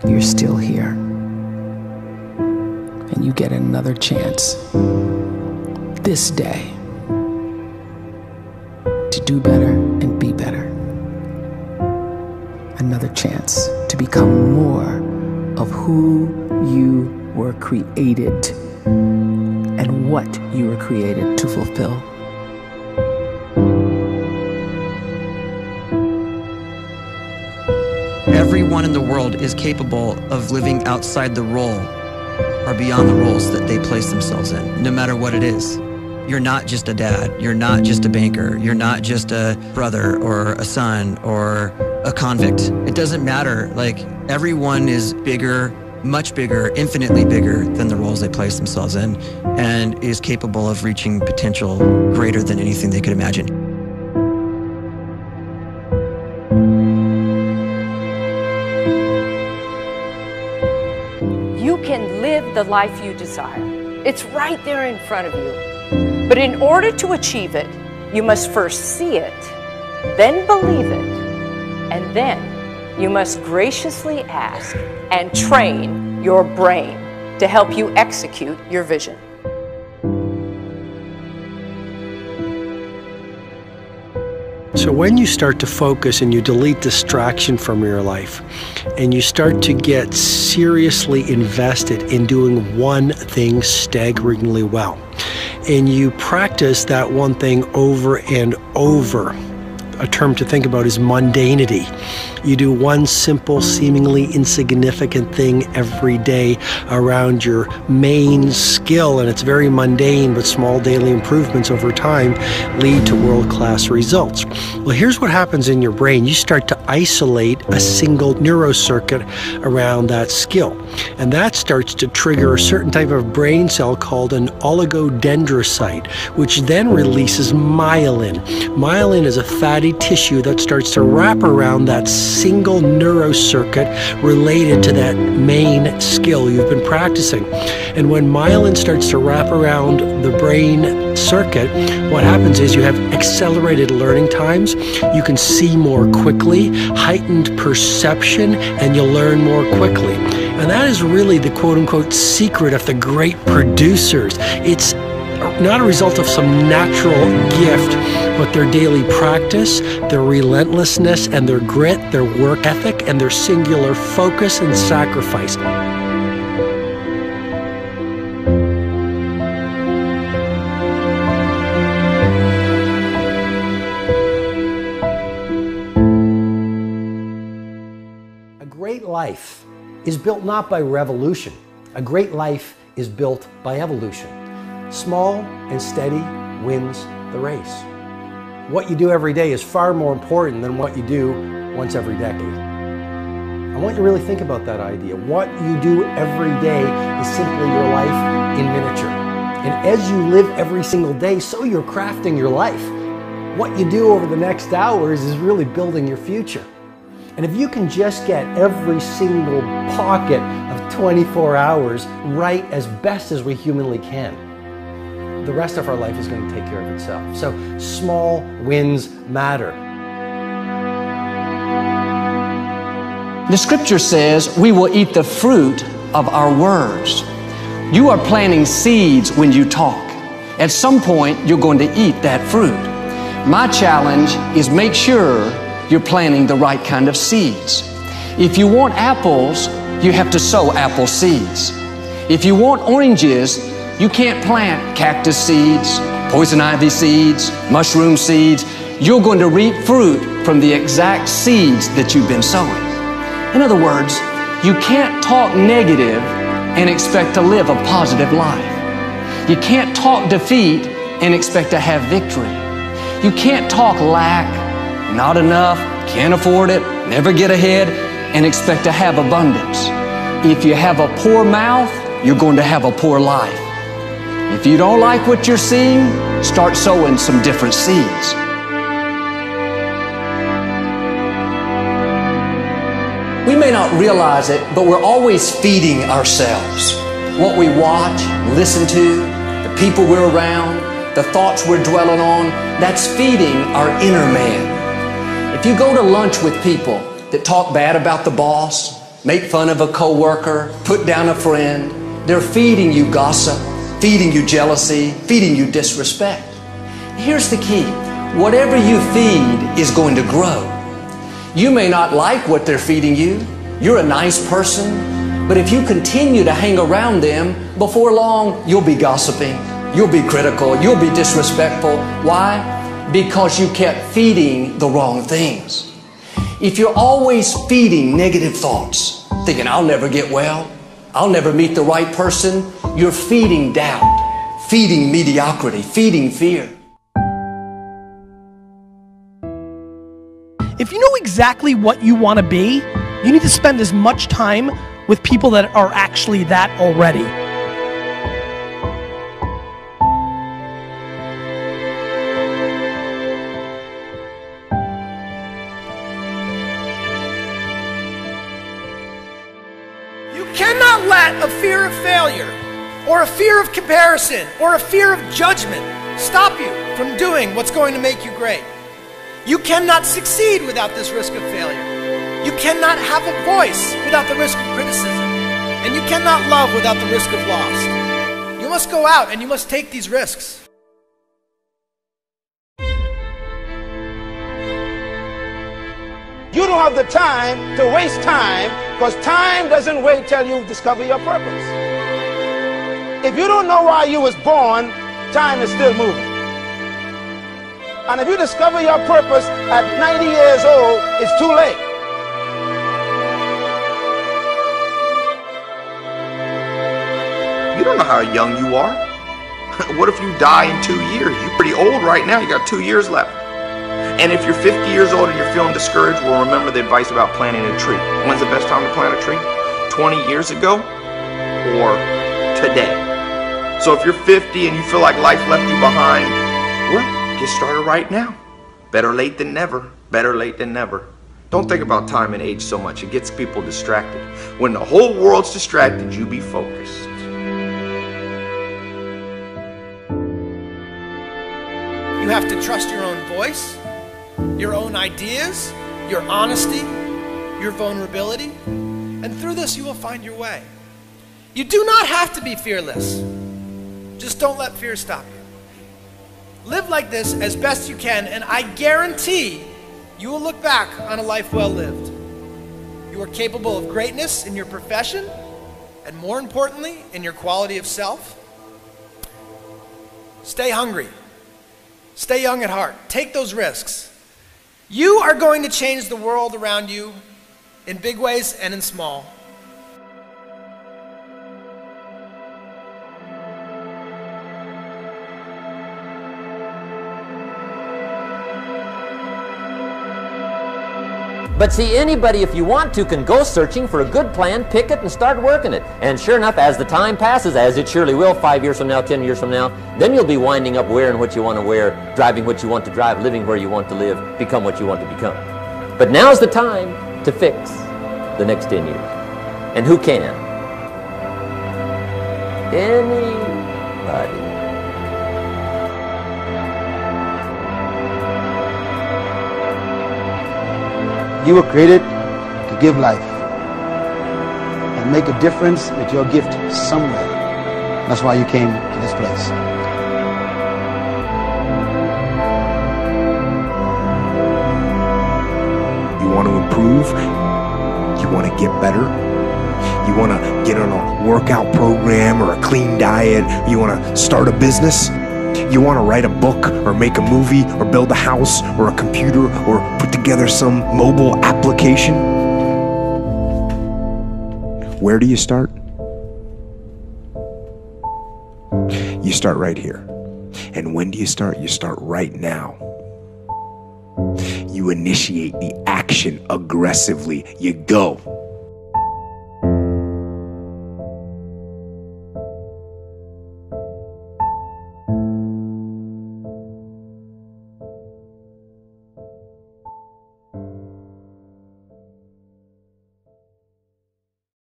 you're still here. And you get another chance this day to do better and be better. Another chance to become more of who you were created and what you were created to fulfill. Everyone in the world is capable of living outside the role or beyond the roles that they place themselves in, no matter what it is. You're not just a dad, you're not just a banker, you're not just a brother or a son or a convict. It doesn't matter. Like, everyone is bigger, much bigger, infinitely bigger than the roles they place themselves in, and is capable of reaching potential greater than anything they could imagine. You can live the life you desire. It's right there in front of you. But in order to achieve it, you must first see it, then believe it, and then you must graciously ask and train your brain to help you execute your vision. So when you start to focus and you delete distraction from your life, and you start to get seriously invested in doing one thing staggeringly well, and you practice that one thing over and over, a term to think about is mundanity. You do one simple, seemingly insignificant thing every day around your main skill, and it's very mundane, but small daily improvements over time lead to world-class results. Well, here's what happens in your brain. You start to isolate a single neurocircuit around that skill, and that starts to trigger a certain type of brain cell called an oligodendrocyte, which then releases myelin. Myelin is a fatty tissue that starts to wrap around that single neurocircuit related to that main skill you've been practicing. And when myelin starts to wrap around the brain circuit, what happens is you have accelerated learning times, you can see more quickly, heightened perception, and you'll learn more quickly. And that is really the quote-unquote secret of the great producers. It's not a result of some natural gift, but their daily practice, their relentlessness and their grit, their work ethic, and their singular focus and sacrifice. A great life is built not by revolution. A great life is built by evolution. Small and steady wins the race. What you do every day is far more important than what you do once every decade. I want you to really think about that idea. What you do every day is simply your life in miniature. And as you live every single day, so you're crafting your life. What you do over the next hours is really building your future. And if you can just get every single pocket of 24 hours right as best as we humanly can, the rest of our life is going to take care of itself. So small wins matter. The scripture says we will eat the fruit of our words. You are planting seeds when you talk. At some point, you're going to eat that fruit. My challenge is make sure you're planting the right kind of seeds. If you want apples, you have to sow apple seeds. If you want oranges, you can't plant cactus seeds, poison ivy seeds, mushroom seeds. You're going to reap fruit from the exact seeds that you've been sowing. In other words, you can't talk negative and expect to live a positive life. You can't talk defeat and expect to have victory. You can't talk lack, not enough, can't afford it, never get ahead, and expect to have abundance. If you have a poor mouth, you're going to have a poor life. If you don't like what you're seeing, start sowing some different seeds. We may not realize it, but we're always feeding ourselves. What we watch, listen to, the people we're around, the thoughts we're dwelling on, that's feeding our inner man. If you go to lunch with people that talk bad about the boss, make fun of a coworker, put down a friend. They're feeding you gossip, feeding you jealousy, feeding you disrespect. Here's the key. Whatever you feed is going to grow. You may not like what they're feeding you. You're a nice person. But if you continue to hang around them, before long, you'll be gossiping. You'll be critical. You'll be disrespectful. Why? Because you kept feeding the wrong things. If you're always feeding negative thoughts, thinking, I'll never get well, I'll never meet the right person, you're feeding doubt, feeding mediocrity, feeding fear. If you know exactly what you want to be, you need to spend as much time with people that are actually that already. You cannot let a fear of failure, or a fear of comparison, or a fear of judgment stop you from doing what's going to make you great. You cannot succeed without this risk of failure. You cannot have a voice without the risk of criticism. And you cannot love without the risk of loss. You must go out and you must take these risks. You don't have the time to waste time, because time doesn't wait till you discover your purpose. If you don't know why you was born, time is still moving. And if you discover your purpose at 90 years old, it's too late. You don't know how young you are. What if you die in 2 years? You're pretty old right now. You got 2 years left. And if you're 50 years old and you're feeling discouraged, well, remember the advice about planting a tree. When's the best time to plant a tree? 20 years ago or today? So if you're 50 and you feel like life left you behind, well, get started right now. Better late than never. Better late than never. Don't think about time and age so much. It gets people distracted. When the whole world's distracted, you be focused. You have to trust your own voice, your own ideas, your honesty, your vulnerability, and through this you will find your way. You do not have to be fearless. Just don't let fear stop you. Live like this as best you can, and I guarantee you will look back on a life well lived. You are capable of greatness in your profession, and more importantly, in your quality of self. Stay hungry. Stay young at heart. Take those risks. You are going to change the world around you in big ways and in small. But see, anybody, if you want to, can go searching for a good plan, pick it, and start working it. And sure enough, as the time passes, as it surely will 5 years from now, 10 years from now, then you'll be winding up wearing what you want to wear, driving what you want to drive, living where you want to live, become what you want to become. But now's the time to fix the next 10 years. And who can? Anybody. You were created to give life and make a difference with your gift somewhere. That's why you came to this place. You want to improve? You want to get better? You want to get on a workout program or a clean diet? You want to start a business? You want to write a book or make a movie or build a house or a computer or put together some mobile application? Where do you start? You start right here. And when do you start? You start right now. You initiate the action aggressively. You go.